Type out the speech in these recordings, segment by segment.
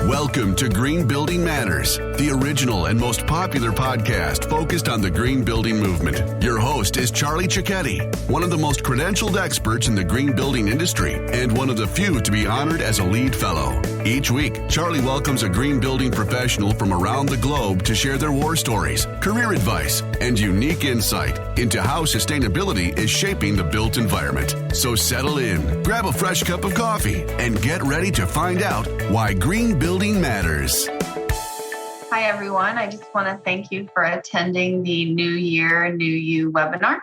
Welcome to Green Building Matters, the original and most popular podcast focused on the green building movement. Your host is Charlie Cicchetti, one of the most credentialed experts in the green building industry and one of the few to be honored as a lead fellow. Each week, Charlie welcomes a green building professional from around the globe to share their war stories, career advice, and unique insight into how sustainability is shaping the built environment. So settle in, grab a fresh cup of coffee, and get ready to find out why green building matters. Hi, everyone. I just want to thank you for attending the New Year, New You webinar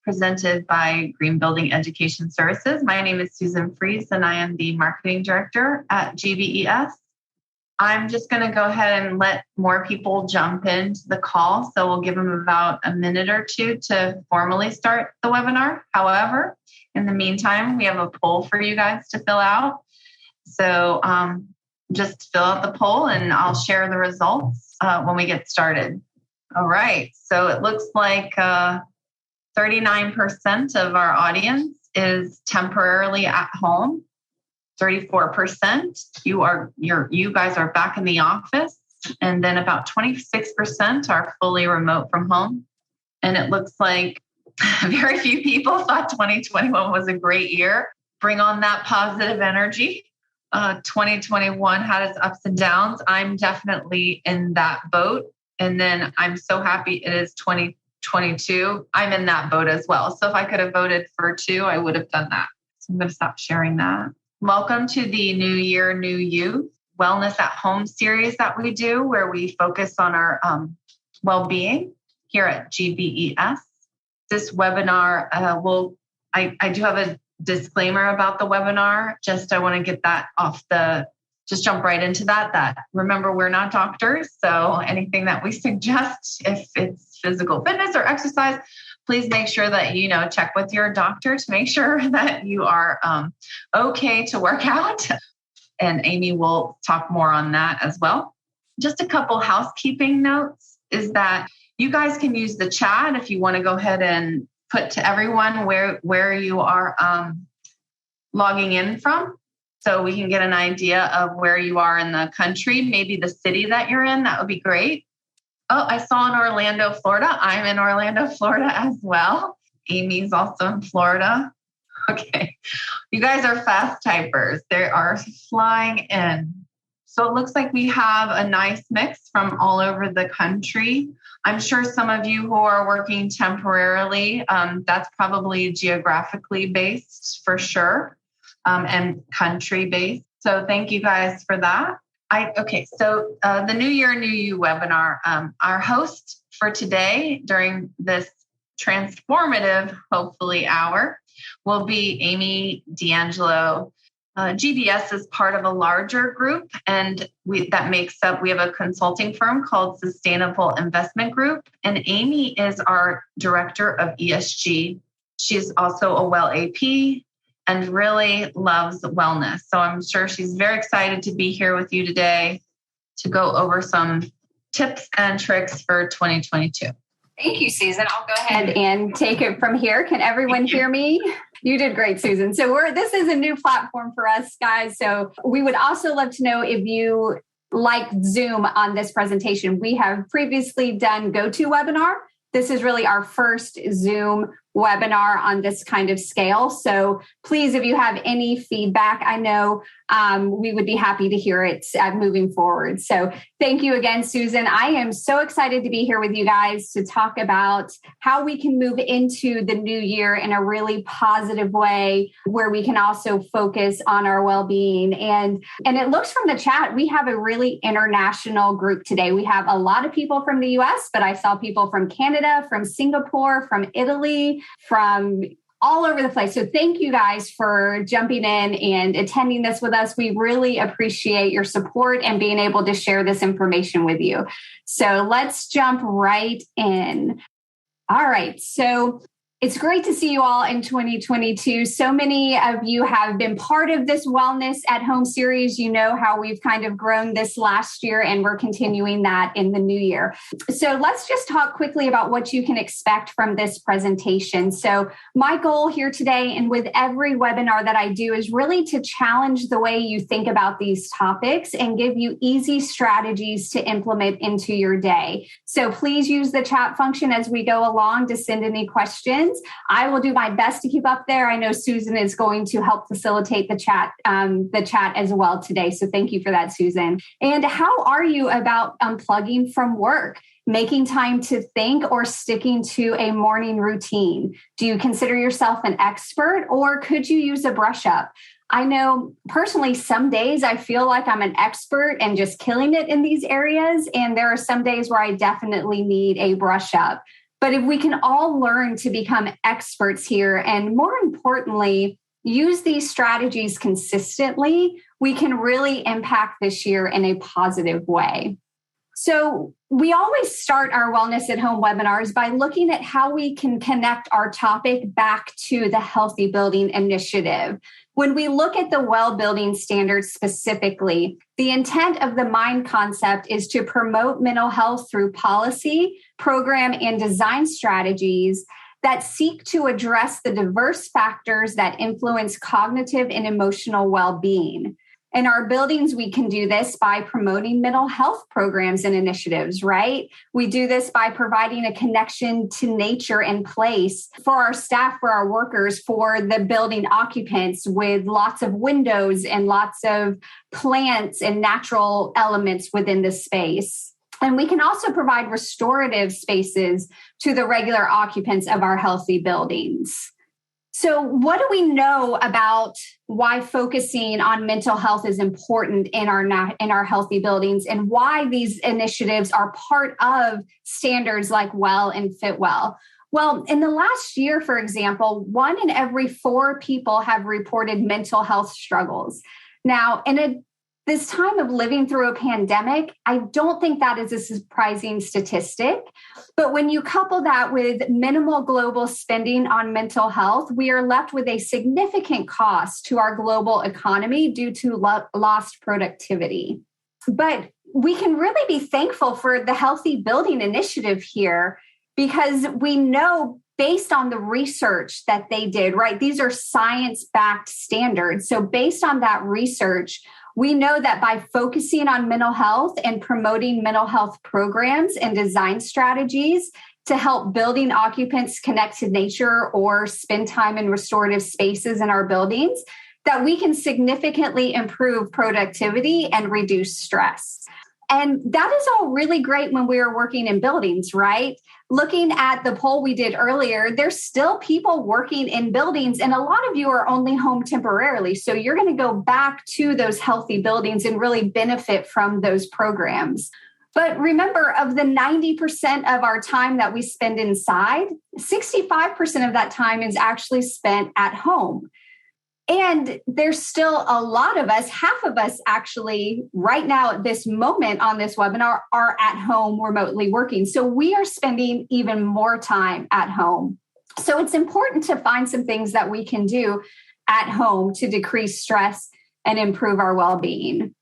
presented by Green Building Education Services. My name is Susan Frese, and I am the Marketing Director at GBES. I'm just going to go ahead and let more people jump into the call, so we'll give them about a minute or two to formally start the webinar. However, in the meantime, we have a poll for you guys to fill out. So just fill out the poll and I'll share the results when we get started. All right. So it looks like 39% of our audience is temporarily at home. 34% you guys are back in the office, and then about 26% are fully remote from home. And it looks like very few people thought 2021 was a great year. Bring on that positive energy. 2021 had its ups and downs. I'm definitely in that boat. And then I'm so happy it is 2022. I'm in that boat as well. So if I could have voted for 2, I would have done that. So I'm going to stop sharing that. Welcome to the New Year, New You Wellness at Home series that we do, where we focus on our well-being here at GBES. This webinar I do have a disclaimer about the webinar. I want to get that just jump right into that. Remember, we're not doctors. So anything that we suggest, if it's physical fitness or exercise, please make sure that, check with your doctor to make sure that you are okay to work out. And Amy will talk more on that as well. Just a couple housekeeping notes is that you guys can use the chat if you want to go ahead and put to everyone where you are logging in from, so we can get an idea of where you are in the country, maybe the city that you're in. That would be great. Oh, I saw in Orlando, Florida. I'm in Orlando, Florida as well. Amy's also in Florida. Okay. You guys are fast typers. They are flying in. So it looks like we have a nice mix from all over the country. I'm sure some of you who are working temporarily, that's probably geographically based for sure, and country based. So thank you guys for that. So the New Year, New You webinar, our host for today during this transformative, hopefully, hour will be Amy D'Angelo. GBS is part of a larger group, and we have a consulting firm called Sustainable Investment Group, and Amy is our director of ESG. She's also a Well AP and really loves wellness. So I'm sure she's very excited to be here with you today to go over some tips and tricks for 2022. Thank you, Susan. I'll go ahead and take it from here. Can everyone hear me? You did great, Susan. So this is a new platform for us, guys. So we would also love to know if you like Zoom on this presentation. We have previously done GoToWebinar. This is really our first Zoom webinar on this kind of scale. So please, if you have any feedback, I know we would be happy to hear it moving forward. So thank you again, Susan. I am so excited to be here with you guys to talk about how we can move into the new year in a really positive way, where we can also focus on our well-being. And it looks from the chat, we have a really international group today. We have a lot of people from the US, but I saw people from Canada, from Singapore, from Italy, from all over the place. So thank you guys for jumping in and attending this with us. We really appreciate your support and being able to share this information with you. So let's jump right in. All right. So It's great to see you all in 2022. So many of you have been part of this Wellness at Home series. You know how we've kind of grown this last year, and we're continuing that in the new year. So let's just talk quickly about what you can expect from this presentation. So my goal here today, and with every webinar that I do, is really to challenge the way you think about these topics and give you easy strategies to implement into your day. So please use the chat function as we go along to send any questions. I will do my best to keep up there. I know Susan is going to help facilitate the chat as well today. So thank you for that, Susan. And how are you about unplugging from work, making time to think, or sticking to a morning routine? Do you consider yourself an expert, or could you use a brush up? I know personally, some days I feel like I'm an expert and just killing it in these areas. And there are some days where I definitely need a brush up. But if we can all learn to become experts here, and more importantly, use these strategies consistently, we can really impact this year in a positive way. So we always start our Wellness at Home webinars by looking at how we can connect our topic back to the Healthy Building Initiative. When we look at the well building standards specifically, the intent of the MIND concept is to promote mental health through policy, program, and design strategies that seek to address the diverse factors that influence cognitive and emotional well-being. In our buildings, we can do this by promoting mental health programs and initiatives, right? We do this by providing a connection to nature and place for our staff, for our workers, for the building occupants, with lots of windows and lots of plants and natural elements within the space. And we can also provide restorative spaces to the regular occupants of our healthy buildings. So what do we know about why focusing on mental health is important in our healthy buildings, and why these initiatives are part of standards like WELL and FitWell? Well, in the last year, for example, 1 in every 4 people have reported mental health struggles. Now, in this time of living through a pandemic, I don't think that is a surprising statistic. But when you couple that with minimal global spending on mental health, we are left with a significant cost to our global economy due to lost productivity. But we can really be thankful for the Healthy Building Initiative here, because we know, based on the research that they did, right? These are science-backed standards. So based on that research, we know that by focusing on mental health and promoting mental health programs and design strategies to help building occupants connect to nature or spend time in restorative spaces in our buildings, that we can significantly improve productivity and reduce stress. And that is all really great when we are working in buildings, right? Looking at the poll we did earlier, there's still people working in buildings, and a lot of you are only home temporarily. So you're going to go back to those healthy buildings and really benefit from those programs. But remember, of the 90% of our time that we spend inside, 65% of that time is actually spent at home. And there's still a lot of us, half of us actually right now at this moment on this webinar are at home remotely working. So we are spending even more time at home. So it's important to find some things that we can do at home to decrease stress and improve our well-being.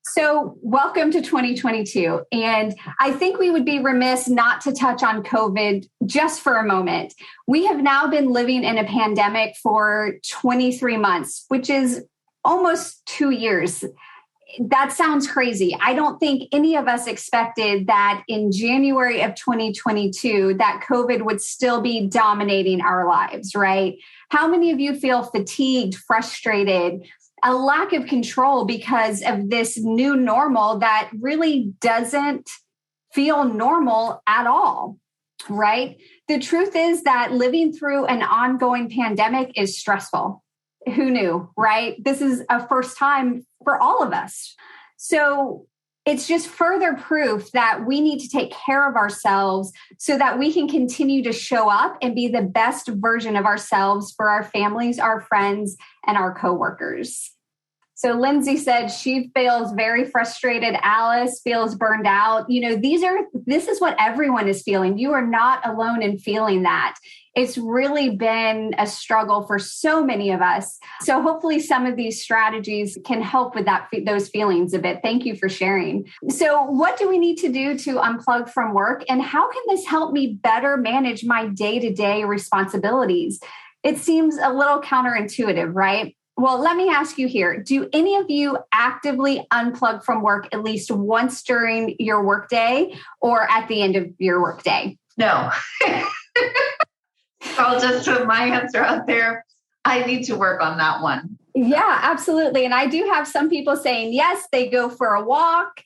So welcome to 2022. And I think we would be remiss not to touch on COVID just for a moment. We have now been living in a pandemic for 23 months, which is almost 2 years. That sounds crazy. I don't think any of us expected that in January of 2022, that COVID would still be dominating our lives, right? How many of you feel fatigued, frustrated, a lack of control because of this new normal that really doesn't feel normal at all, right? The truth is that living through an ongoing pandemic is stressful. Who knew, right? This is a first time for all of us. So it's just further proof that we need to take care of ourselves so that we can continue to show up and be the best version of ourselves for our families, our friends, and our coworkers. So Lindsay said she feels very frustrated. Alice feels burned out. This is what everyone is feeling. You are not alone in feeling that. It's really been a struggle for so many of us. So hopefully some of these strategies can help with those feelings a bit. Thank you for sharing. So what do we need to do to unplug from work? And how can this help me better manage my day-to-day responsibilities? It seems a little counterintuitive, right? Well, let me ask you here. Do any of you actively unplug from work at least once during your workday or at the end of your workday? No. I'll just put my answer out there. I need to work on that one. Yeah, absolutely. And I do have some people saying, yes, they go for a walk.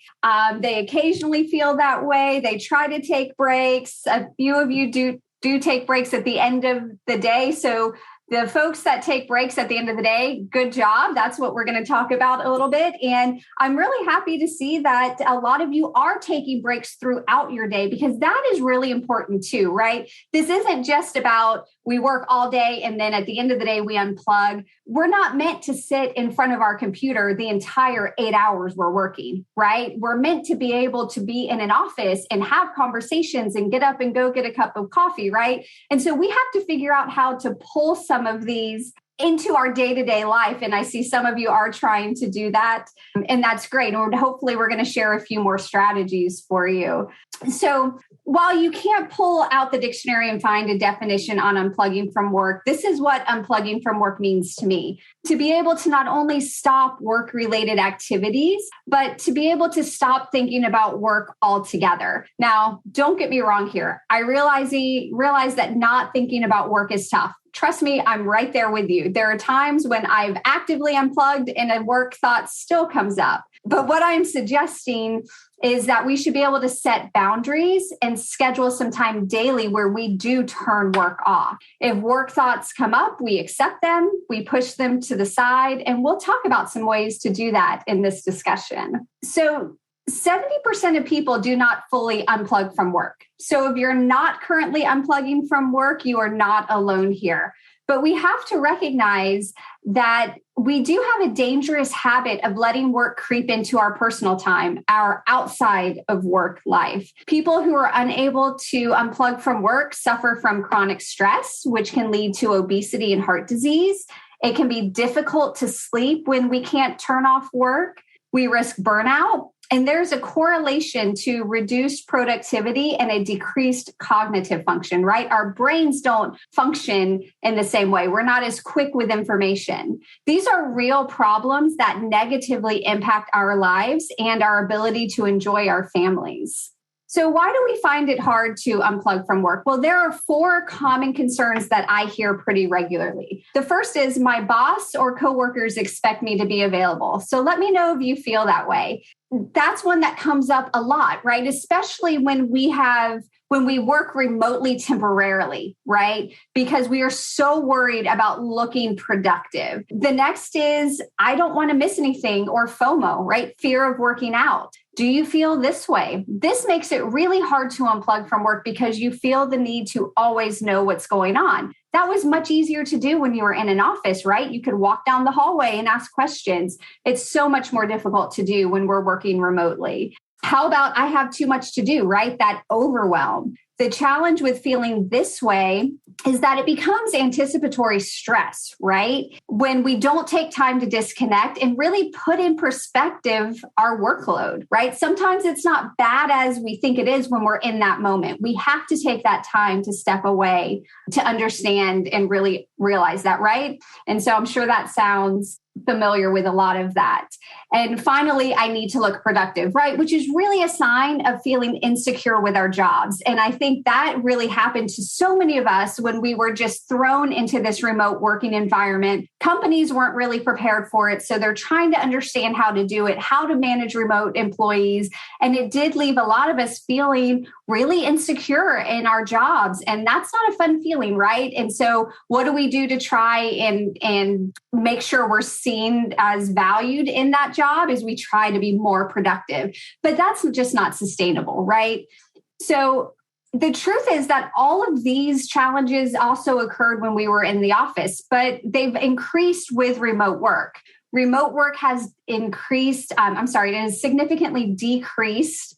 They occasionally feel that way. They try to take breaks. A few of you do take breaks at the end of the day. So the folks that take breaks at the end of the day, good job. That's what we're going to talk about a little bit. And I'm really happy to see that a lot of you are taking breaks throughout your day, because that is really important too, right? This isn't just about we work all day and then at the end of the day, we unplug. We're not meant to sit in front of our computer the entire 8 hours we're working, right? We're meant to be able to be in an office and have conversations and get up and go get a cup of coffee, right? And so we have to figure out how to pull some of these into our day-to-day life. And I see some of you are trying to do that. And that's great. And hopefully we're going to share a few more strategies for you. So while you can't pull out the dictionary and find a definition on unplugging from work, this is what unplugging from work means to me. To be able to not only stop work-related activities, but to be able to stop thinking about work altogether. Now, don't get me wrong here. I realize that not thinking about work is tough. Trust me, I'm right there with you. There are times when I've actively unplugged and a work thought still comes up. But what I'm suggesting is that we should be able to set boundaries and schedule some time daily where we do turn work off. If work thoughts come up, we accept them, we push them to the side, and we'll talk about some ways to do that in this discussion. So 70% of people do not fully unplug from work. So if you're not currently unplugging from work, you are not alone here. But we have to recognize that we do have a dangerous habit of letting work creep into our personal time, our outside of work life. People who are unable to unplug from work suffer from chronic stress, which can lead to obesity and heart disease. It can be difficult to sleep when we can't turn off work. We risk burnout. And there's a correlation to reduced productivity and a decreased cognitive function, right? Our brains don't function in the same way. We're not as quick with information. These are real problems that negatively impact our lives and our ability to enjoy our families. So why do we find it hard to unplug from work? Well, there are 4 common concerns that I hear pretty regularly. The first is my boss or coworkers expect me to be available. So let me know if you feel that way. That's one that comes up a lot, right? Especially when we work remotely temporarily, right? Because we are so worried about looking productive. The next is, I don't want to miss anything, or FOMO, right? Fear of working out. Do you feel this way? This makes it really hard to unplug from work because you feel the need to always know what's going on. That was much easier to do when you were in an office, right? You could walk down the hallway and ask questions. It's so much more difficult to do when we're working remotely. How about I have too much to do, right? That overwhelm. The challenge with feeling this way is that it becomes anticipatory stress, right? When we don't take time to disconnect and really put in perspective our workload, right? Sometimes it's not bad as we think it is when we're in that moment. We have to take that time to step away to understand and really realize that, right? And so I'm sure that sounds familiar with a lot of that. And finally, I need to look productive, right? Which is really a sign of feeling insecure with our jobs. And I think that really happened to so many of us when we were just thrown into this remote working environment. Companies weren't really prepared for it. So they're trying to understand how to do it, how to manage remote employees. And it did leave a lot of us feeling really insecure in our jobs. And that's not a fun feeling, right? And so what do we do to try and make sure we're seen as valued in that job? Is we try to be more productive, but that's just not sustainable, right? So the truth is that all of these challenges also occurred when we were in the office, but they've increased with remote work. remote work has it has significantly decreased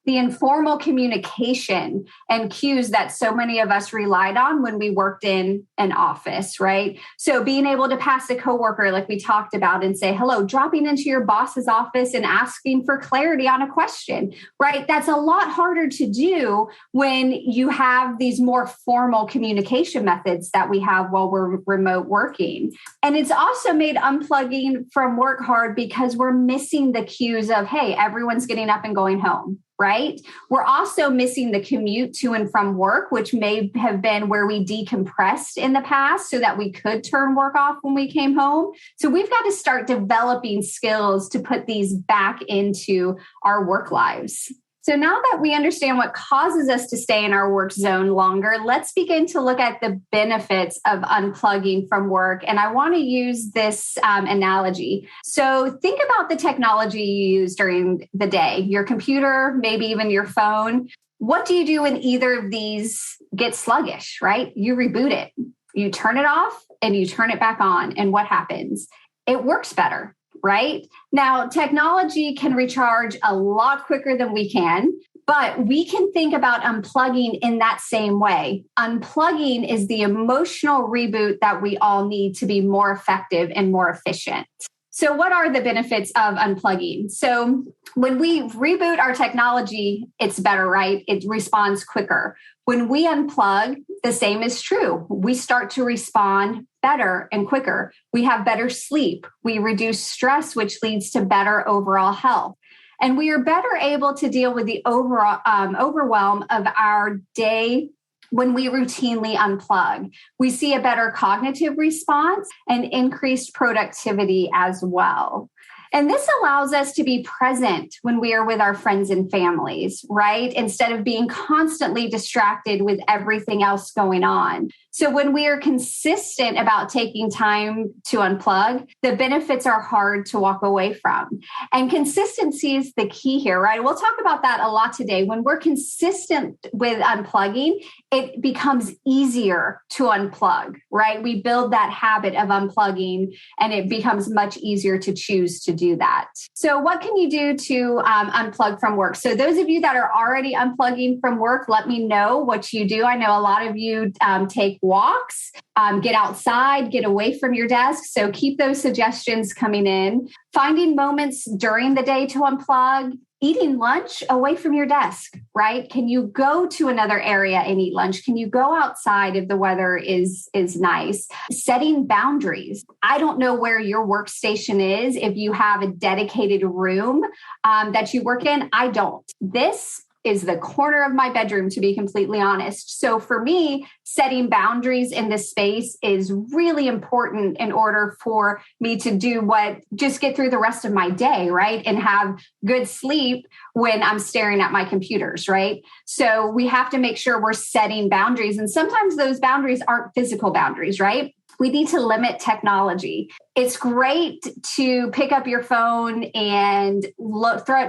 the informal communication and cues that so many of us relied on when we worked in an office, right? So being able to pass a coworker, like we talked about, and say hello, dropping into your boss's office and asking for clarity on a question, right? That's a lot harder to do when you have these more formal communication methods that we have while we're remote working. And it's also made unplugging from work hard because we're missing the cues of, hey, everyone's getting up and going home. Right? We're also missing the commute to and from work, which may have been where we decompressed in the past so that we could turn work off when we came home. So we've got to start developing skills to put these back into our work lives. So now that we understand what causes us to stay in our work zone longer, let's begin to look at the benefits of unplugging from work. And I want to use this analogy. So think about the technology you use during the day, your computer, maybe even your phone. What do you do when either of these get sluggish, right? You reboot it, you turn it off and you turn it back on. And what happens? It works better. Right? Now, technology can recharge a lot quicker than we can, but we can think about unplugging in that same way. Unplugging is the emotional reboot that we all need to be more effective and more efficient. So what are the benefits of unplugging? So when we reboot our technology, it's better, right? It responds quicker. When we unplug, the same is true. We start to respond better and quicker. We have better sleep. We reduce stress, which leads to better overall health. And we are better able to deal with the overall overwhelm of our day when we routinely unplug. We see a better cognitive response and increased productivity as well. And this allows us to be present when we are with our friends and families, right? Instead of being constantly distracted with everything else going on. So when we are consistent about taking time to unplug, the benefits are hard to walk away from. And consistency is the key here, right? We'll talk about that a lot today. When we're consistent with unplugging, it becomes easier to unplug, right? We build that habit of unplugging and it becomes much easier to choose to do that. So what can you do to unplug from work? So those of you that are already unplugging from work, let me know what you do. I know a lot of you take walks, get outside, get away from your desk. So keep those suggestions coming in. Finding moments during the day to unplug, eating lunch away from your desk, right? Can you go to another area and eat lunch? Can you go outside if the weather is nice? Setting boundaries. I don't know where your workstation is. If you have a dedicated room that you work in, I don't. This is the corner of my bedroom, to be completely honest. So for me, setting boundaries in this space is really important in order for me to just get through the rest of my day, right? And have good sleep when I'm staring at my computers, right? So we have to make sure we're setting boundaries. And sometimes those boundaries aren't physical boundaries, right? We need to limit technology. It's great to pick up your phone and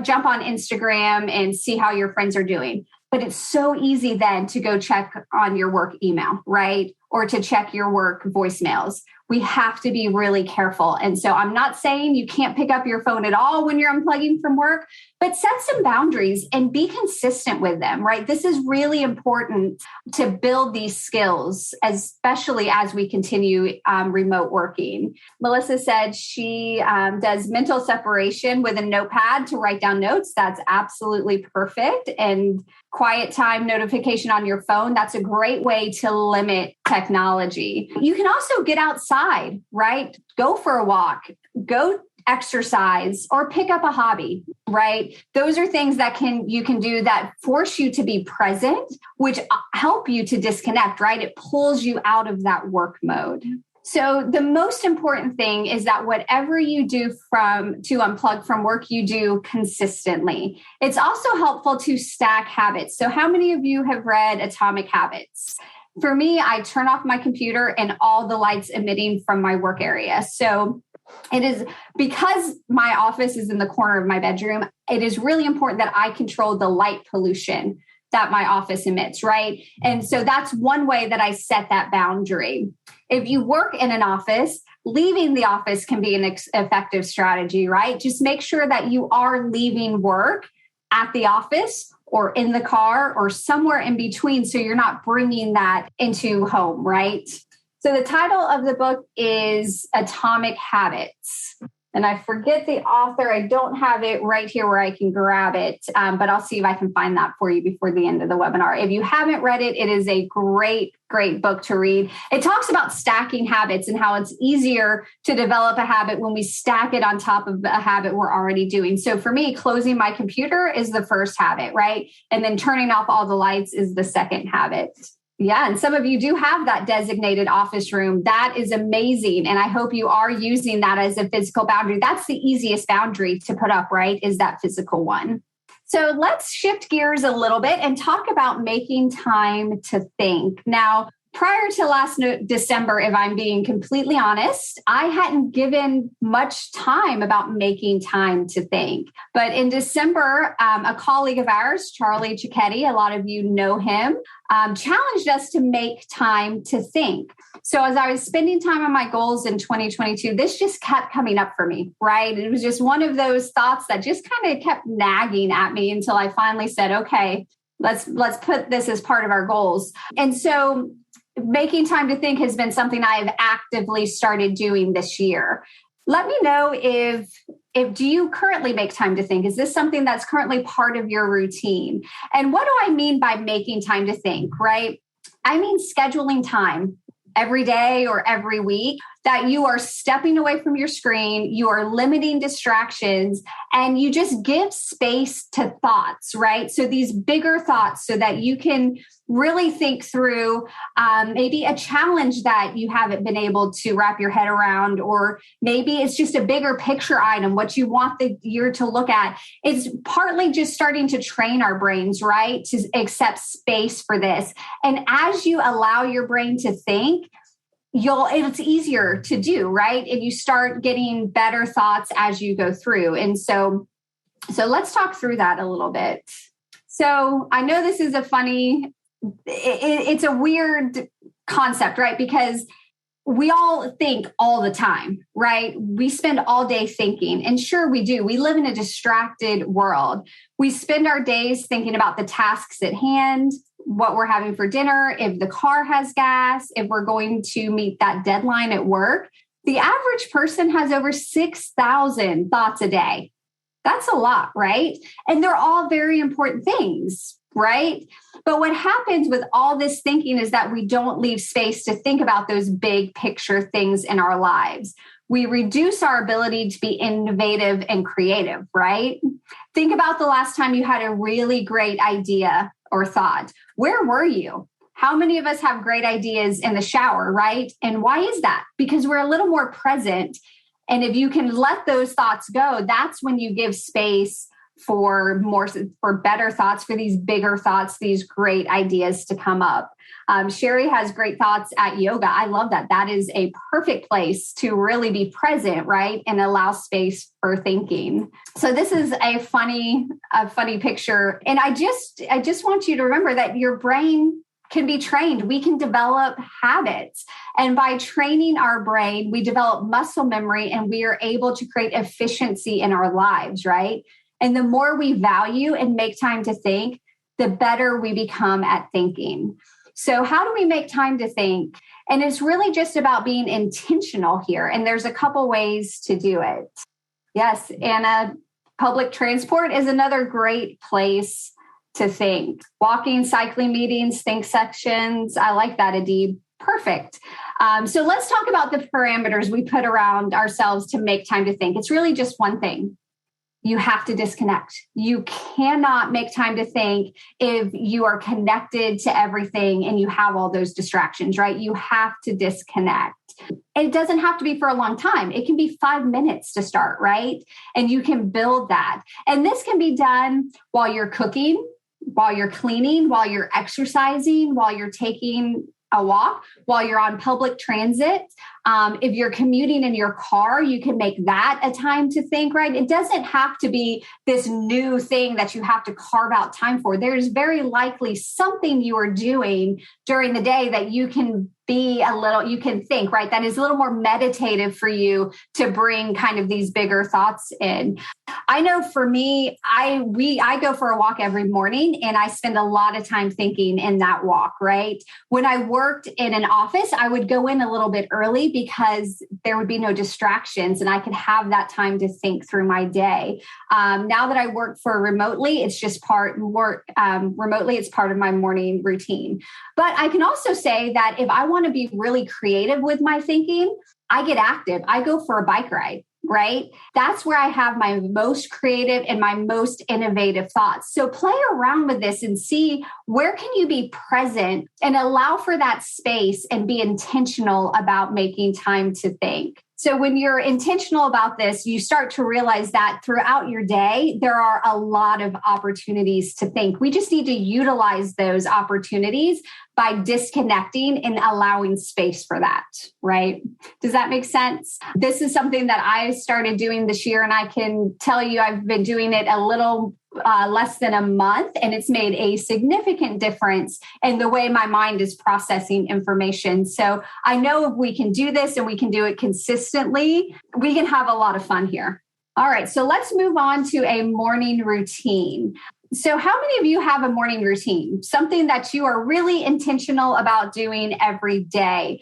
jump on Instagram and see how your friends are doing. But it's so easy then to go check on your work email, right? Or to check your work voicemails. We have to be really careful. And so I'm not saying you can't pick up your phone at all when you're unplugging from work, but set some boundaries and be consistent with them, right? This is really important to build these skills, especially as we continue remote working. Melissa said she does mental separation with a notepad to write down notes. That's absolutely perfect. And quiet time notification on your phone. That's a great way to limit technology. You can also get outside, right? Go for a walk, go exercise, or pick up a hobby, right? Those are things that you can do that force you to be present, which help you to disconnect, right? It pulls you out of that work mode. So the most important thing is that whatever you do to unplug from work, you do consistently. It's also helpful to stack habits. So how many of you have read Atomic Habits? For me, I turn off my computer and all the lights emitting from my work area. So it is because my office is in the corner of my bedroom, it is really important that I control the light pollution that my office emits, right? And so that's one way that I set that boundary. If you work in an office, leaving the office can be an effective strategy, right? Just make sure that you are leaving work at the office or in the car or somewhere in between, so you're not bringing that into home, right? So the title of the book is Atomic Habits. And I forget the author. I don't have it right here where I can grab it, but I'll see if I can find that for you before the end of the webinar. If you haven't read it, it is a great book to read. It talks about stacking habits and how it's easier to develop a habit when we stack it on top of a habit we're already doing. So for me, closing my computer is the first habit, right? And then turning off all the lights is the second habit. Yeah. And some of you do have that designated office room. That is amazing. And I hope you are using that as a physical boundary. That's the easiest boundary to put up, right? Is that physical one. So let's shift gears a little bit and talk about making time to think. Now, prior to last December, if I'm being completely honest, I hadn't given much time about making time to think. But in December, a colleague of ours, Charlie Cicchetti, a lot of you know him, challenged us to make time to think. So as I was spending time on my goals in 2022, this just kept coming up for me, right? It was just one of those thoughts that just kind of kept nagging at me until I finally said, okay, let's put this as part of our goals. And so making time to think has been something I've actively started doing this year. Let me know if do you currently make time to think? Is this something that's currently part of your routine? And what do I mean by making time to think, right? I mean scheduling time every day or every week that you are stepping away from your screen, you are limiting distractions, and you just give space to thoughts, right? So these bigger thoughts so that you can really think through maybe a challenge that you haven't been able to wrap your head around, or maybe it's just a bigger picture item, what you want the year to look at. It's partly just starting to train our brains, right? To accept space for this. And as you allow your brain to think, it's easier to do, right? And you start getting better thoughts as you go through. And so let's talk through that a little bit. So I know this is it's a weird concept, right? Because we all think all the time, right? We spend all day thinking, and sure we do. We live in a distracted world. We spend our days thinking about the tasks at hand, what we're having for dinner, if the car has gas, if we're going to meet that deadline at work. The average person has over 6,000 thoughts a day. That's a lot, right? And they're all very important things, right? But what happens with all this thinking is that we don't leave space to think about those big picture things in our lives. We reduce our ability to be innovative and creative, right? Think about the last time you had a really great idea or thought. Where were you? How many of us have great ideas in the shower, right? And why is that? Because we're a little more present. And if you can let those thoughts go, that's when you give space for better thoughts, for these bigger thoughts, these great ideas to come up. Sherry has great thoughts at yoga. I love that. That is a perfect place to really be present, right? And allow space for thinking. So this is a funny picture. And I just want you to remember that your brain can be trained. We can develop habits. And by training our brain, we develop muscle memory and we are able to create efficiency in our lives, right? And the more we value and make time to think, the better we become at thinking. So how do we make time to think? And it's really just about being intentional here. And there's a couple ways to do it. Yes, Anna, public transport is another great place to think. Walking, cycling, meetings, think sections. I like that, Adib. Perfect. So let's talk about the parameters we put around ourselves to make time to think. It's really just one thing. You have to disconnect. You cannot make time to think if you are connected to everything and you have all those distractions, right? You have to disconnect. It doesn't have to be for a long time. It can be 5 minutes to start, right? And you can build that. And this can be done while you're cooking, while you're cleaning, while you're exercising, while you're taking a walk, while you're on public transit. If you're commuting in your car, you can make that a time to think, right? It doesn't have to be this new thing that you have to carve out time for. There's very likely something you are doing during the day that you can you can think, right? That is a little more meditative for you to bring kind of these bigger thoughts in. I know for me, I go for a walk every morning and I spend a lot of time thinking in that walk, right? When I worked in an office, I would go in a little bit early because there would be no distractions and I could have that time to think through my day. Now that I work for remotely, it's just remotely, it's part of my morning routine. But I can also say that if I want to be really creative with my thinking, I get active. I go for a bike ride, right? That's where I have my most creative and my most innovative thoughts. So play around with this and see where can you be present and allow for that space and be intentional about making time to think. So when you're intentional about this, you start to realize that throughout your day, there are a lot of opportunities to think. We just need to utilize those opportunities by disconnecting and allowing space for that, right? Does that make sense? This is something that I started doing this year, and I can tell you I've been doing it a little less than a month, and it's made a significant difference in the way my mind is processing information. So I know if we can do this and we can do it consistently, we can have a lot of fun here. All right, so let's move on to a morning routine. So how many of you have a morning routine? Something that you are really intentional about doing every day?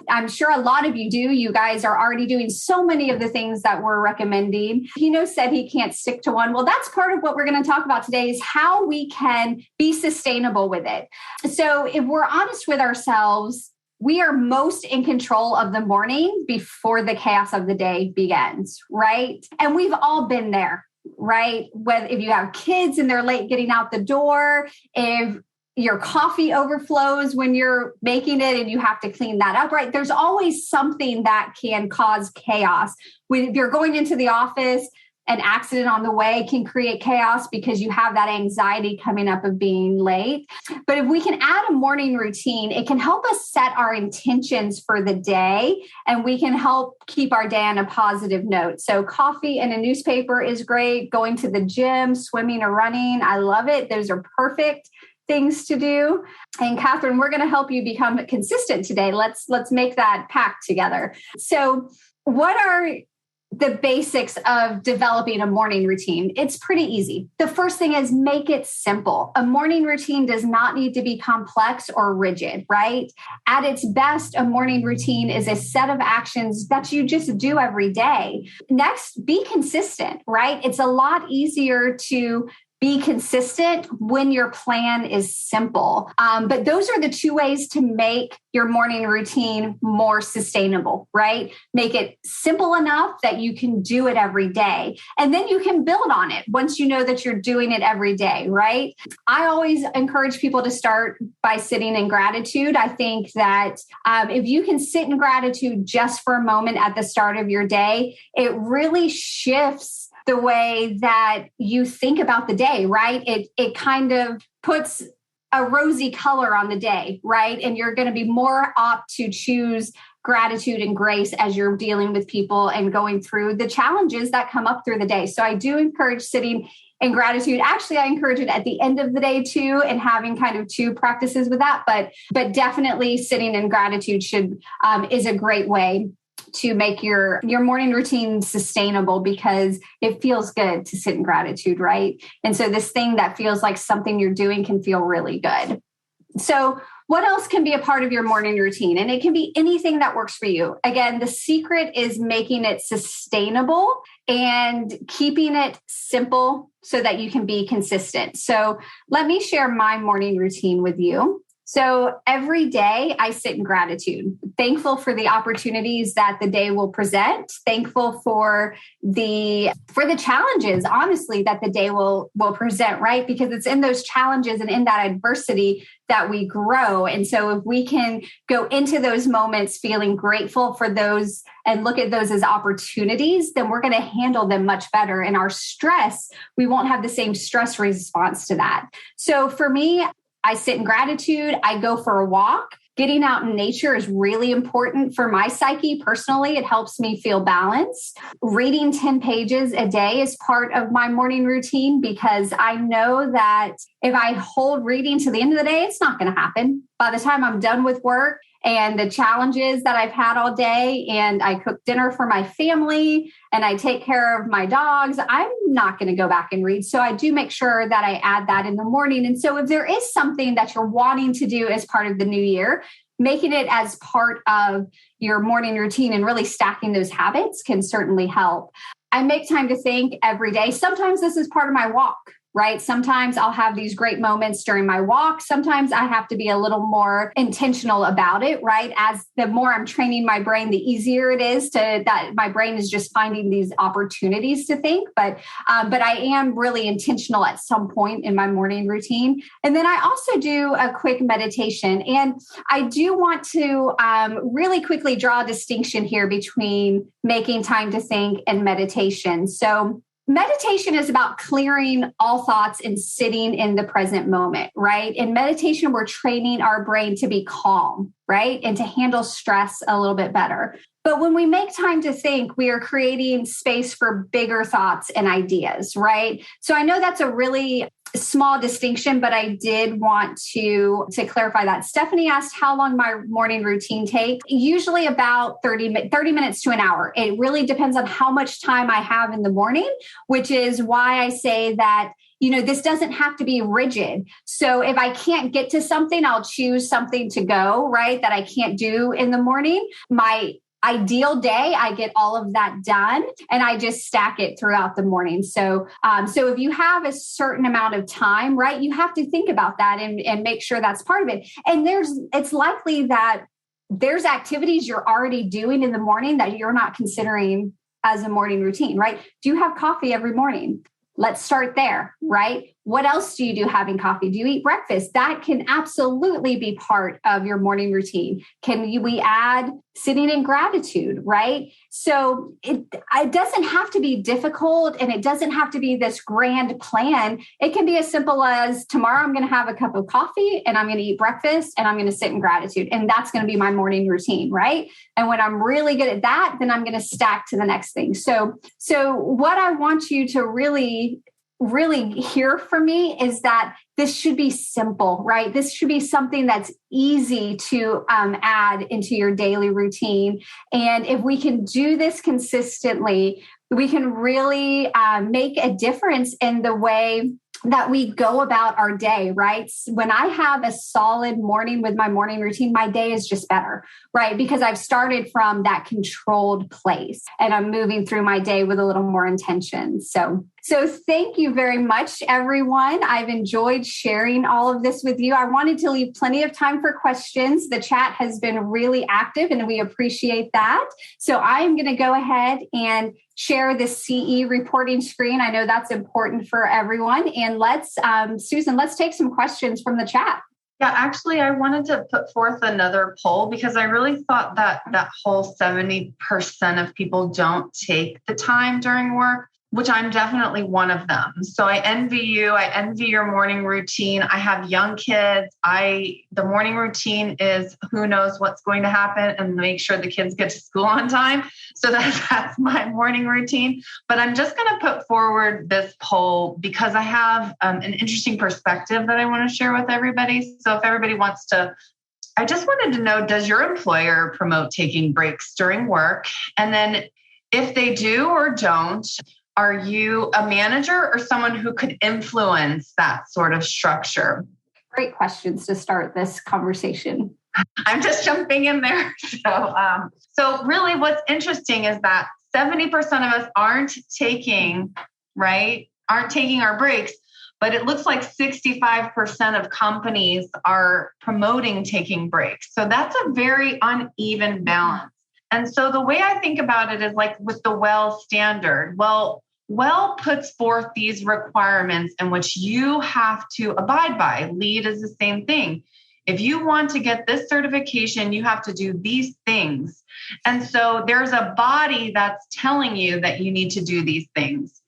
I'm sure a lot of you do. You guys are already doing so many of the things that we're recommending. Hino said he can't stick to one. Well, that's part of what we're going to talk about today is how we can be sustainable with it. So if we're honest with ourselves, we are most in control of the morning before the chaos of the day begins, right? And we've all been there. Right? If you have kids and they're late getting out the door, if your coffee overflows when you're making it and you have to clean that up, right? There's always something that can cause chaos. If you're going into the office, an accident on the way can create chaos because you have that anxiety coming up of being late. But if we can add a morning routine, it can help us set our intentions for the day and we can help keep our day on a positive note. So coffee and a newspaper is great. Going to the gym, swimming or running, I love it. Those are perfect things to do. And Catherine, we're going to help you become consistent today. Let's make that pact together. So what are the basics of developing a morning routine? It's pretty easy. The first thing is make it simple. A morning routine does not need to be complex or rigid, right? At its best, a morning routine is a set of actions that you just do every day. Next, be consistent, right? It's a lot easier to be consistent when your plan is simple. But those are the two ways to make your morning routine more sustainable, right? Make it simple enough that you can do it every day. And then you can build on it once you know that you're doing it every day, right? I always encourage people to start by sitting in gratitude. I think that if you can sit in gratitude just for a moment at the start of your day, it really shifts the way that you think about the day, right? It kind of puts a rosy color on the day, right? And you're going to be more apt to choose gratitude and grace as you're dealing with people and going through the challenges that come up through the day. So I do encourage sitting in gratitude. Actually, I encourage it at the end of the day too, and having kind of two practices with that. But definitely sitting in gratitude is a great way to make your morning routine sustainable because it feels good to sit in gratitude, right? And so this thing that feels like something you're doing can feel really good. So what else can be a part of your morning routine? And it can be anything that works for you. Again, the secret is making it sustainable and keeping it simple so that you can be consistent. So let me share my morning routine with you. So every day I sit in gratitude, thankful for the opportunities that the day will present, thankful for the challenges, honestly, that the day will present, right? Because it's in those challenges and in that adversity that we grow. And so if we can go into those moments feeling grateful for those and look at those as opportunities, then we're going to handle them much better. And our stress, we won't have the same stress response to that. So for me, I sit in gratitude. I go for a walk. Getting out in nature is really important for my psyche. Personally, it helps me feel balanced. Reading 10 pages a day is part of my morning routine because I know that if I hold reading to the end of the day, it's not going to happen. By the time I'm done with work and the challenges that I've had all day, and I cook dinner for my family and I take care of my dogs, I'm not going to go back and read. So I do make sure that I add that in the morning. And so if there is something that you're wanting to do as part of the new year, making it as part of your morning routine and really stacking those habits can certainly help. I make time to think every day. Sometimes this is part of my walk, right? Sometimes I'll have these great moments during my walk. Sometimes I have to be a little more intentional about it, right? As the more I'm training my brain, the easier it is that my brain is just finding these opportunities to think. But I am really intentional at some point in my morning routine. And then I also do a quick meditation. And I do want to really quickly draw a distinction here between making time to think and meditation. So meditation is about clearing all thoughts and sitting in the present moment, right? In meditation, we're training our brain to be calm, right? And to handle stress a little bit better. But when we make time to think, we are creating space for bigger thoughts and ideas, right? So I know that's a really small distinction, but I did want to clarify that. Stephanie asked how long my morning routine takes. Usually about 30 minutes to an hour. It really depends on how much time I have in the morning, which is why I say that, this doesn't have to be rigid. So if I can't get to something, I'll choose something to go, right? That I can't do in the morning. My ideal day, I get all of that done and I just stack it throughout the morning. So if you have a certain amount of time, right, you have to think about that and make sure that's part of it. And it's likely that there's activities you're already doing in the morning that you're not considering as a morning routine, right? Do you have coffee every morning? Let's start there, right? What else do you do having coffee? Do you eat breakfast? That can absolutely be part of your morning routine. We add sitting in gratitude, right? So it doesn't have to be difficult and it doesn't have to be this grand plan. It can be as simple as tomorrow I'm going to have a cup of coffee and I'm going to eat breakfast and I'm going to sit in gratitude. And that's going to be my morning routine, right? And when I'm really good at that, then I'm going to stack to the next thing. So what I want you to really hear from me is that this should be simple, right? This should be something that's easy to add into your daily routine. And if we can do this consistently, we can really make a difference in the way that we go about our day, right? When I have a solid morning with my morning routine, my day is just better, right? Because I've started from that controlled place and I'm moving through my day with a little more intention. So thank you very much, everyone. I've enjoyed sharing all of this with you. I wanted to leave plenty of time for questions. The chat has been really active and we appreciate that. So I'm going to go ahead and share the CE reporting screen. I know that's important for everyone. And Susan, let's take some questions from the chat. Yeah, actually, I wanted to put forth another poll because I really thought that whole 70% of people don't take the time during work, which I'm definitely one of them. So I envy you. I envy your morning routine. I have young kids. The morning routine is who knows what's going to happen and make sure the kids get to school on time. So that's my morning routine. But I'm just going to put forward this poll because I have an interesting perspective that I want to share with everybody. So if everybody wants to, I just wanted to know, does your employer promote taking breaks during work? And then if they do or don't, are you a manager or someone who could influence that sort of structure? Great questions to start this conversation. I'm just jumping in there. So really what's interesting is that 70% of us aren't taking our breaks, but it looks like 65% of companies are promoting taking breaks. So that's a very uneven balance. And so the way I think about it is like with the WELL standard. WELL puts forth these requirements in which you have to abide by. LEAD is the same thing. If you want to get this certification, you have to do these things. And so there's a body that's telling you that you need to do these things.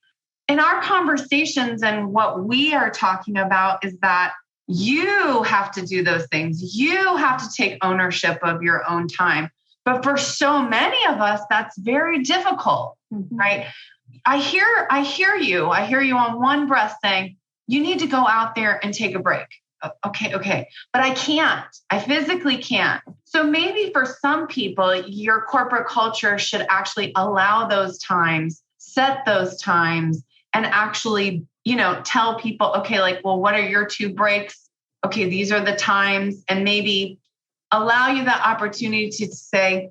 In our conversations and what we are talking about is that you have to do those things. You have to take ownership of your own time. But for so many of us, that's very difficult, right? I hear you. I hear you on one breath saying, you need to go out there and take a break. okay, but I can't. I physically can't. So maybe for some people, your corporate culture should actually allow those times, set those times, and actually, tell people, okay, like, well, what are your 2 breaks? Okay, these are the times, and maybe allow you the opportunity to say,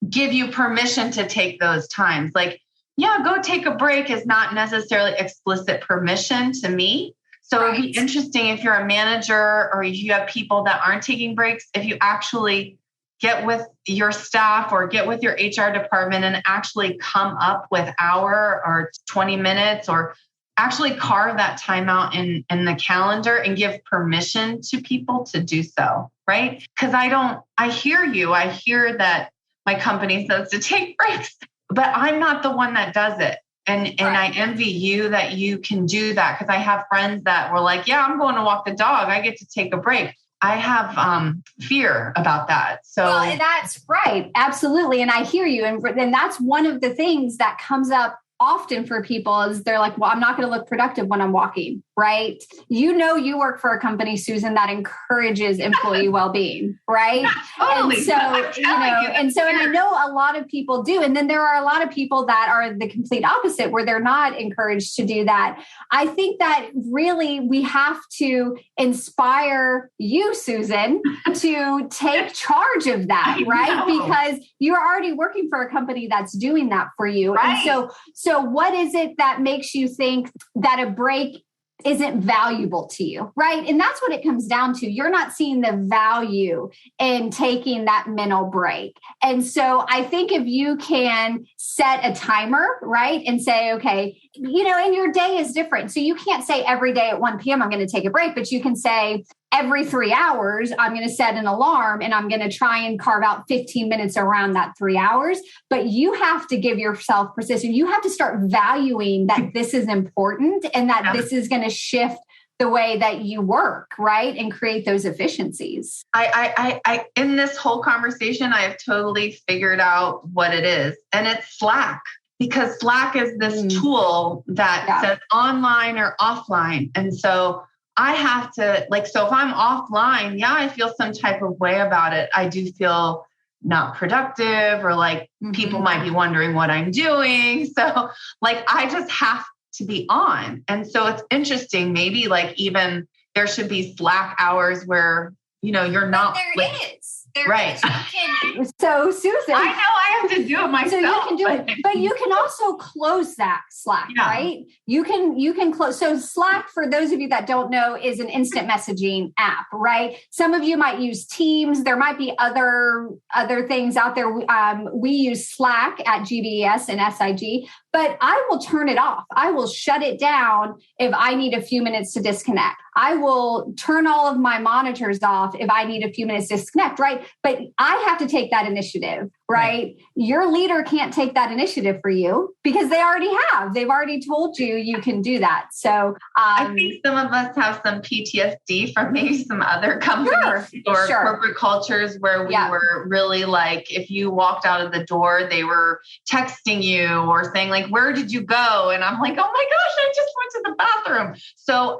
give you permission to take those times. Like, yeah, go take a break is not necessarily explicit permission to me. So It'd be interesting if you're a manager or if you have people that aren't taking breaks, if you actually get with your staff or get with your HR department and actually come up with hour or 20 minutes or actually carve that time out in the calendar and give permission to people to do so, right? Because I hear you. I hear that my company says to take breaks, but I'm not the one that does it. And I envy you that you can do that, because I have friends that were like, yeah, I'm going to walk the dog. I get to take a break. I have fear about that. So that's right. Absolutely. And I hear you. And that's one of the things that comes up often for people is they're like, well, I'm not going to look productive when I'm walking, right? You work for a company, Susan, that encourages employee well-being, right? Totally. And so, and I know a lot of people do. And then there are a lot of people that are the complete opposite, where they're not encouraged to do that. I think that really we have to inspire you, Susan, to take charge of that, right? Because you're already working for a company that's doing that for you. Right. And so what is it that makes you think that a break isn't valuable to you, right? And that's what it comes down to. You're not seeing the value in taking that mental break. And so I think if you can set a timer, right? And say, okay, and your day is different. So you can't say every day at 1 p.m. I'm going to take a break, but you can say every 3 hours, I'm going to set an alarm and I'm going to try and carve out 15 minutes around that 3 hours. But you have to give yourself precision. You have to start valuing that this is important and that this is going to shift the way that you work, right? And create those efficiencies. I in this whole conversation, I have totally figured out what it is. And it's Slack. Because Slack is this tool that says online or offline. And so I have to, so if I'm offline, I feel some type of way about it. I do feel not productive, or people might be wondering what I'm doing. So I just have to be on. And so it's interesting. Maybe even there should be Slack hours where, you're not. But there is. Right. So Susan, I know I have to do it myself. So you can do it, but you can also close that Slack, right? You can close. So Slack, for those of you that don't know, is an instant messaging app, right? Some of you might use Teams. There might be other things out there. We use Slack at GBES and SIG, but I will turn it off. I will shut it down if I need a few minutes to disconnect. I will turn all of my monitors off if I need a few minutes to disconnect, right? But I have to take that initiative, right? Your leader can't take that initiative for you because they already have. They've already told you can do that. So I think some of us have some PTSD from maybe some other companies or corporate cultures where we were really if you walked out of the door, they were texting you or saying where did you go? And I'm like, oh my gosh, I just went to the bathroom. So,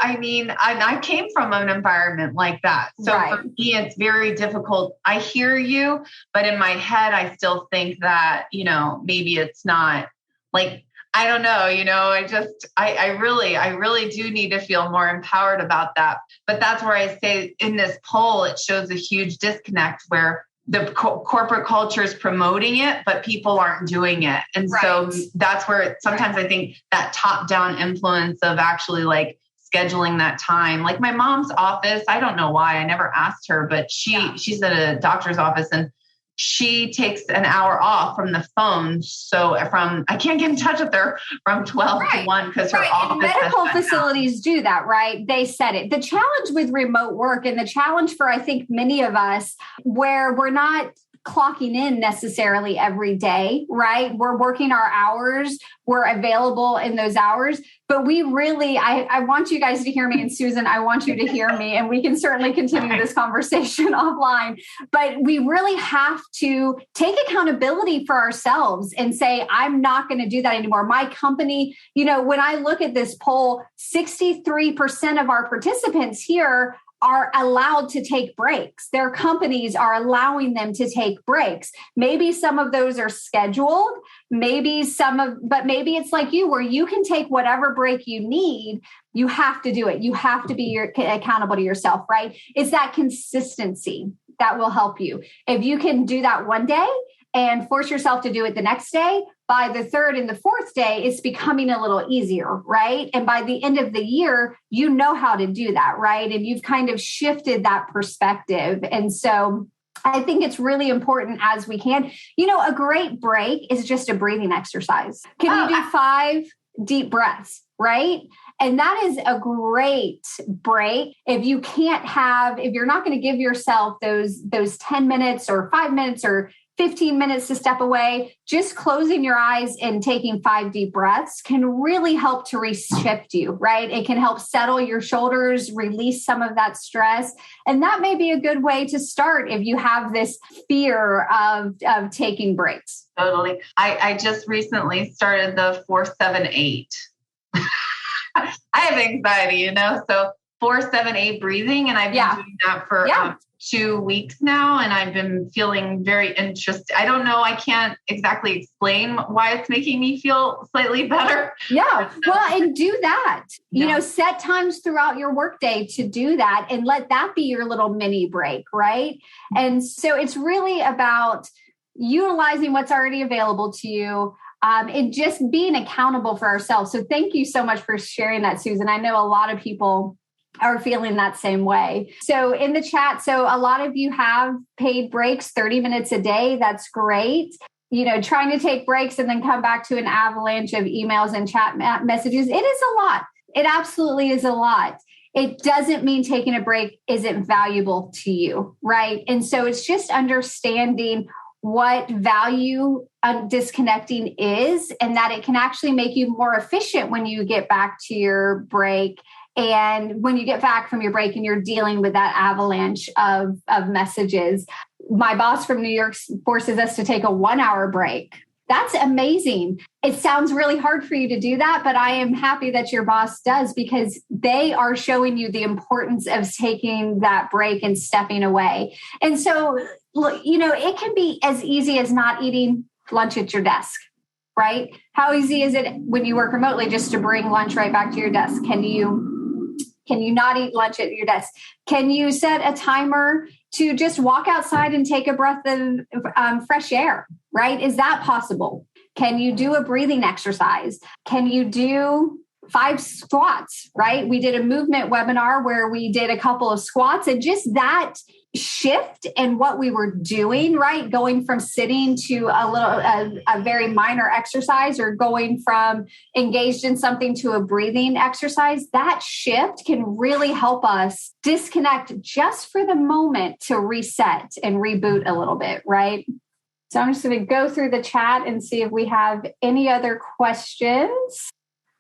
I came from an environment like that. So for me, it's very difficult. I hear you, but in my head, I still think that, maybe it's not I don't know, I really do need to feel more empowered about that. But that's where I say in this poll, it shows a huge disconnect where the corporate culture is promoting it, but people aren't doing it. And so that's where sometimes I think that top-down influence of actually scheduling that time. My mom's office, I don't know why, I never asked her, but she's at a doctor's office and she takes an hour off from the phone. So I can't get in touch with her from 12 to 1 because her office. And medical facilities do that, right? They set it. The challenge with remote work and the challenge for, I think, many of us where we're not clocking in necessarily every day, right? We're working our hours. We're available in those hours, but we really, I want you guys to hear me, and Susan, I want you to hear me, and we can certainly continue this conversation offline, but we really have to take accountability for ourselves and say, I'm not going to do that anymore. My company, when I look at this poll, 63% of our participants here are allowed to take breaks. Their companies are allowing them to take breaks. Maybe some of those are scheduled, but maybe it's like you, where you can take whatever break you need. You have to do it. You have to be accountable to yourself, right? It's that consistency that will help you. If you can do that one day and force yourself to do it the next day, by the third and the fourth day, it's becoming a little easier, right? And by the end of the year, you know how to do that, right? And you've kind of shifted that perspective. And so I think it's really important as we can. A great break is just a breathing exercise. Can you do 5 deep breaths, right? And that is a great break. If you're not going to give yourself those 10 minutes or 5 minutes or 15 minutes to step away, just closing your eyes and taking 5 deep breaths can really help to reshift you, right? It can help settle your shoulders, release some of that stress. And that may be a good way to start if you have this fear of taking breaks. Totally. I just recently started the 4-7-8. I have anxiety, so 4-7-8 breathing, and I've been doing that for 2 weeks now, and I've been feeling very interested. I don't know. I can't exactly explain why it's making me feel slightly better. Yeah. Well, and do that. Set times throughout your workday to do that, and let that be your little mini break, right? And so it's really about utilizing what's already available to you. And just being accountable for ourselves. So thank you so much for sharing that, Susan. I know a lot of people are feeling that same way. So in the chat, a lot of you have paid breaks, 30 minutes a day. That's great. Trying to take breaks and then come back to an avalanche of emails and chat messages. It is a lot. It absolutely is a lot. It doesn't mean taking a break isn't valuable to you, right? And so it's just understanding what value disconnecting is, and that it can actually make you more efficient when you get back to your break. And when you get back from your break and you're dealing with that avalanche of messages. My boss from New York forces us to take a 1-hour break. That's amazing. It sounds really hard for you to do that, but I am happy that your boss does, because they are showing you the importance of taking that break and stepping away. And so, it can be as easy as not eating lunch at your desk, right? How easy is it when you work remotely just to bring lunch right back to your desk? Can you not eat lunch at your desk? Can you set a timer to just walk outside and take a breath of fresh air, right? Is that possible? Can you do a breathing exercise? Can you do 5 squats, right? We did a movement webinar where we did a couple of squats, and just that shift in what we were doing, right? Going from sitting to a very minor exercise, or going from engaged in something to a breathing exercise, that shift can really help us disconnect just for the moment to reset and reboot a little bit, right? So I'm just going to go through the chat and see if we have any other questions.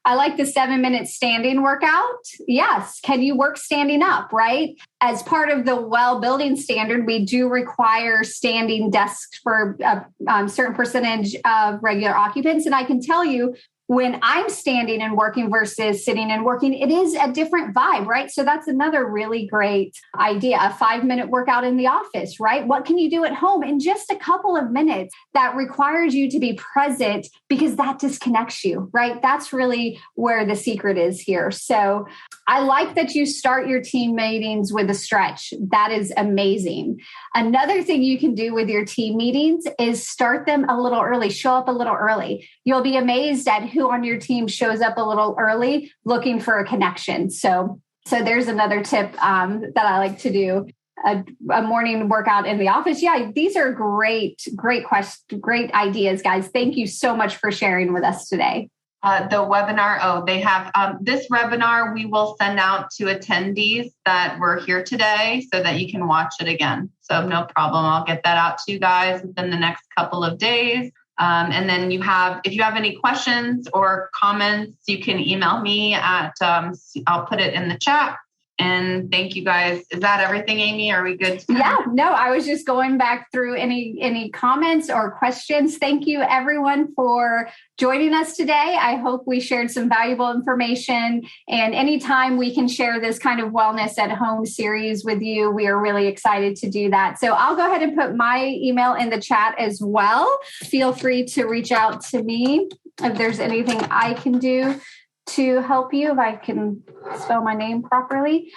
I like the 7-minute standing workout. Yes. Can you work standing up, right? As part of the well building standard, we do require standing desks for a certain percentage of regular occupants. And I can tell you, when I'm standing and working versus sitting and working, it is a different vibe, right? So that's another really great idea. A 5-minute workout in the office, right? What can you do at home in just a couple of minutes that requires you to be present, because that disconnects you, right? That's really where the secret is here. So I like that you start your team meetings with a stretch. That is amazing. Another thing you can do with your team meetings is start them a little early, show up a little early. You'll be amazed at who on your team shows up a little early looking for a connection. So there's another tip that I like to do. A morning workout in the office. Yeah, these are great questions, great ideas, guys. Thank you so much for sharing with us today. The webinar, they have this webinar we will send out to attendees that were here today so that you can watch it again. So no problem. I'll get that out to you guys within the next couple of days. And then if you have any questions or comments, you can email me at, I'll put it in the chat. And thank you guys. Is that everything, Amy? Are we good? Yeah, no, I was just going back through any comments or questions. Thank you everyone for joining us today. I hope we shared some valuable information, and anytime we can share this kind of wellness at home series with you, we are really excited to do that. So I'll go ahead and put my email in the chat as well. Feel free to reach out to me if there's anything I can do to help you, if I can spell my name properly.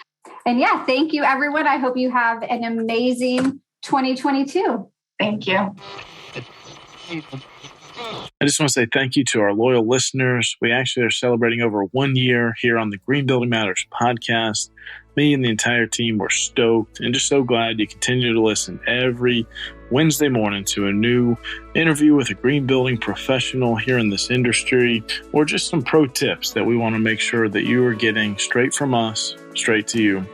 And yeah, thank you, everyone. I hope you have an amazing 2022. Thank you. I just want to say thank you to our loyal listeners. We actually are celebrating over 1 year here on the Green Building Matters podcast. Me and the entire team were stoked and just so glad you continue to listen every Wednesday morning to a new interview with a green building professional here in this industry, or just some pro tips that we want to make sure that you are getting straight from us, straight to you.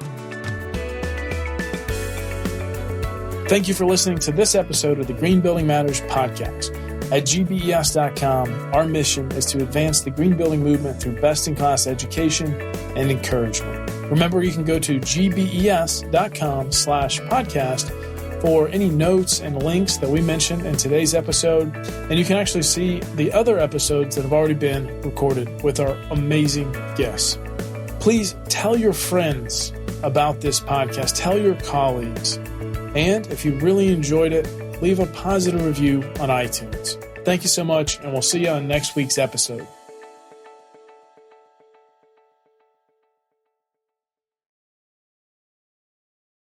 Thank you for listening to this episode of the Green Building Matters podcast. At GBES.com, our mission is to advance the green building movement through best-in-class education and encouragement. Remember, you can go to gbes.com/podcast for any notes and links that we mentioned in today's episode. And you can actually see the other episodes that have already been recorded with our amazing guests. Please tell your friends about this podcast. Tell your colleagues. And if you really enjoyed it, leave a positive review on iTunes. Thank you so much, and we'll see you on next week's episode.